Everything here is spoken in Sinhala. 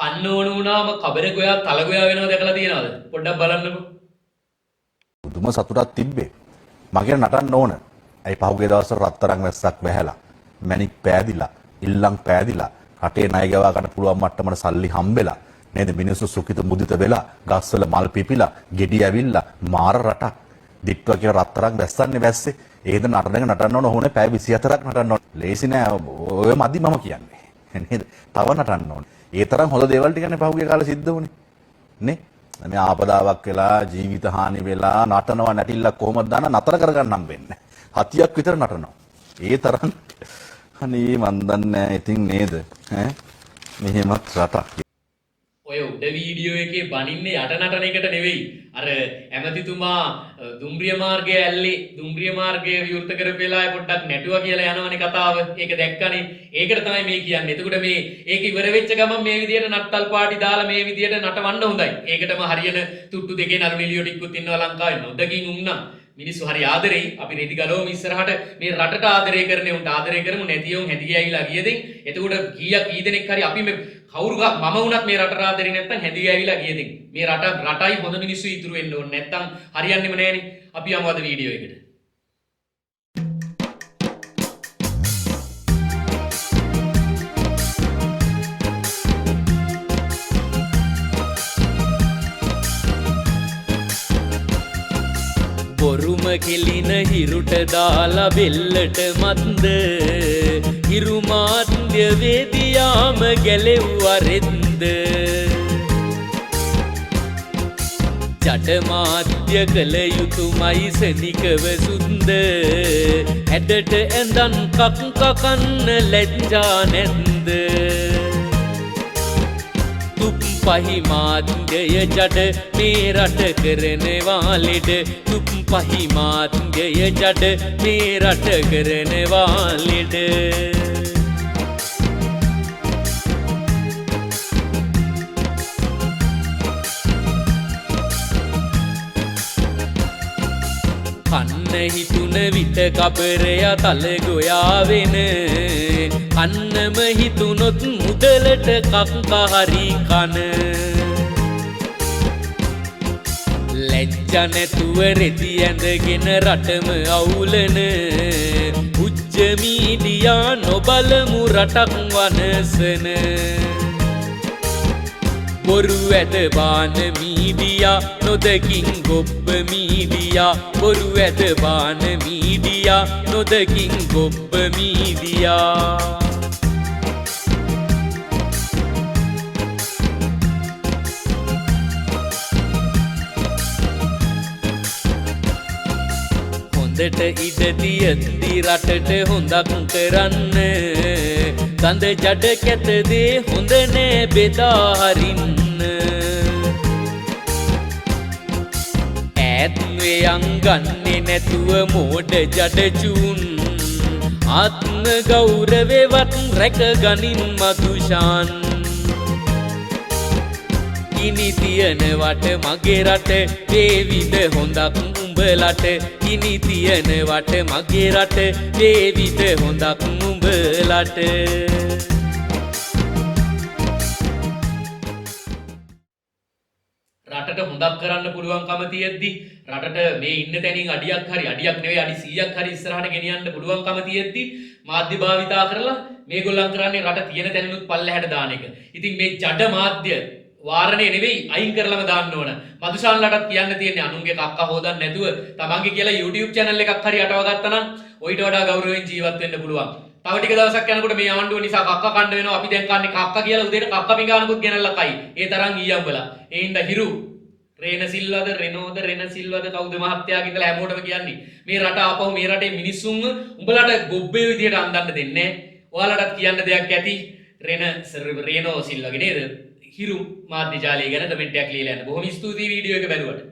කන්න ඕන වුණාම කබර ගෝයා තල ගෝයා වෙනව දැකලා තියෙනවද? පොඩ්ඩක් බලන්නකෝ. පුදුම සතුටක් තිබ්බේ. මගේ නටන්න ඕන. ඒ පහුගිය දවස්වල රත්තරන් වැස්සක් වැහැලා, මැණික් පෑදිලා, ඉල්ලම් පෑදිලා, රටේ ණය ගෙවා ගන්න පුළුවන් මට්ටමට සල්ලි හම්බෙලා, නේද? මිනිස්සු සුඛිත මුදිත වෙලා, ගස්වල මල් පිපිලා, ගෙඩි ඇවිල්ලා, මාර රටක්. දිට්ටුව කියලා රත්තරන් වැස්සන්නේ වැස්සේ. ඒද නටන්න ඕනේ පැය 24ක් නටන්න ඕනේ. ලේසි නෑ. ඔය මදි මම කියන්නේ. නේද? තව නටන්න ඕනේ. ඒ තරම් හොඳ දේවල් ටිකනේ පහුගිය කාලේ සිද්ධ වුණේ. නේ? මේ ආපදාවක් වෙලා ජීවිත හානි වෙලා නටනවා නැටිල්ලක් කොහොමද දාන නතර කරගන්න හම්බෙන්නේ. හතියක් විතර නටනවා. ඒ තරම් අනේ මන් දන්නේ ඉතින් නේද ඈ මෙහෙමත් රටක්. ඔය උඩ වීඩියෝ එකේ බනින්නේ යට නටන එකට නෙවෙයි. අර ඇමතිතුමා දුම්රිය මාර්ගය ඇල්ලේ දුම්රිය මාර්ගය විවෘත කරපෙලා පොඩ්ඩක් නැටුවා කියලා යනවනේ කතාව. ඒක දැක්කනේ. ඒකට තමයි මේ කියන්නේ. එතකොට මේ ඒක ඉවර වෙච්ච ගමන් මේ විදියට නට්ටල් පාටි දාලා මේ විදියට නටවන්න හොඳයි. ඒකටම හරියන තුට්ටු දෙකේ නළු නිලියෝ ටිකකුත් ඉන්නවා ලංකාවේ. නොදකින් උන්නම් මිනිස්සු හරි ආදරෙයි. අපි රෙදි ගලවමු ඉස්සරහට මේ රටට ආදරය කරන්නේ උන්ට ආදරය කරමු නැතිවම හැදි ගෑවිලා ගියදින්. එතකොට කී දෙනෙක් හරි අපි මේ කවුරු මම වුණත් මේ රටට ආදරේ නැත්තම් හැදි ගෑවිලා ගියදින්. මේ රටයි හොඳ මිනිස්සු ඉතුරු වෙන්න ඕනේ. නැත්තම් හරියන්නේම නෑනේ. අපි යමු අද වීඩියෝ එකට. බොරුම කෙලින හිරුට දාලා බෙල්ලට මන්ද හිරු මාත්‍ය වේදියාම ගැලෙව්වා රෙද්ද ජඩ මාත්‍ය කළ යුතුමයි සනිකව සුන්ද ඇඩට ඇඳන් කක් කන්න ලැජ්ජා නැන්ද පහිමාත්ගය ජඩ මේ රට කරනවා ලෙඩ තුප් පහිමාත්ගය ජඩ මේ රට කරනවා ලෙඩ කන්න හිතුන විට කබරයා තල ගොයා වෙන කන්නම හිතුනොත් මුදලට කක්ක හරි කන ලැජ්ජ නැතුව රෙදි ඇඳගෙන රටම අවුලන උච්ච මීඩියා නොබලමු රටක් වනසන බොරු ඇද බාන මීඩියා නොදකින් ගොබ්බ මීඩියා බොරු ඇද බාන මීඩියා නොදකින් ගොබ්බ මීඩියා හොඳට ඉඩ තියද්දි රටට හොඳක් කරන්න ගඳ ජඩ කැතදේ හොඳ නෑ බෙදා හරින්න ඈත්වයන් ගන්නේ නැතුව මෝඩ ජඩචුන් ආත්ම ගෞරවේවත් රැක ගනින් මදුෂාන් ගිනි තියනවට මගේ රට වේවිද හොඳක් උඹලට ගිනි තියනවට මගේ රට වේවිද හොඳක් උඹලට රටට හොඳක් කරන්න පුළුවන්කම තියෙද්දි රටට මේ ඉන්න තැනින් අඩියක් නෙවෙයි අඩි 100ක් හරි ඉස්සරහට ගෙනියන්න පුළුවන්කම තියෙද්දි මාධ්‍ය භාවිතා කරලා මේගොල්ලන් කරන්නේ රට තියෙන තැනිනුත් පල්ලෙහාට දාන එක. ඉතින් මේ ජඩ මාධ්‍ය වාරණය නෙවෙයි අයින් කරලම දාන්න ඕන. මදුෂාන්ලටත් කියන්න තියෙන්නේ අනුන්ගේ කක්ක හොදන්න නැතුව තමන්ගේ කියලා YouTube channel එකක් හරි අටව ගත්තා නම් ඔයිට වඩා ගෞරවයෙන් ජීවත් වෙන්න පුළුවන්. තව ටික දවසක් යනකොට මේ ආණ්ඩුව නිසා කක්ක කන්න වෙනවා. අපි දැන් කන්නේ කක්ක කියලා උදේට කක්ක පිඟානකුත් ගෙනල්ලා කයි. ඒ තරම් ඊයම් වල. ඒ හින්දා හිරු රේන සිල්වද රෙනෝද රෙන සිල්වද කවුද මහත්තයා කියලා හැමෝටම කියන්නේ. මේ රට ආපහු මේ රටේ මිනිස්සුන් උඹලට ගොබ්බේ විදියට අඳන්න දෙන්නේ නැහැ. ඔයාලටත් කියන්න දෙයක් ඇති. රේනෝ සිල්වගේ නේද? හිරු මාධ්‍ය ජාලය ගැන කමෙන්ට් එකක් ලියලා යන්න. බොහොම ස්තුතියි වීඩියෝ එක බැලුවට.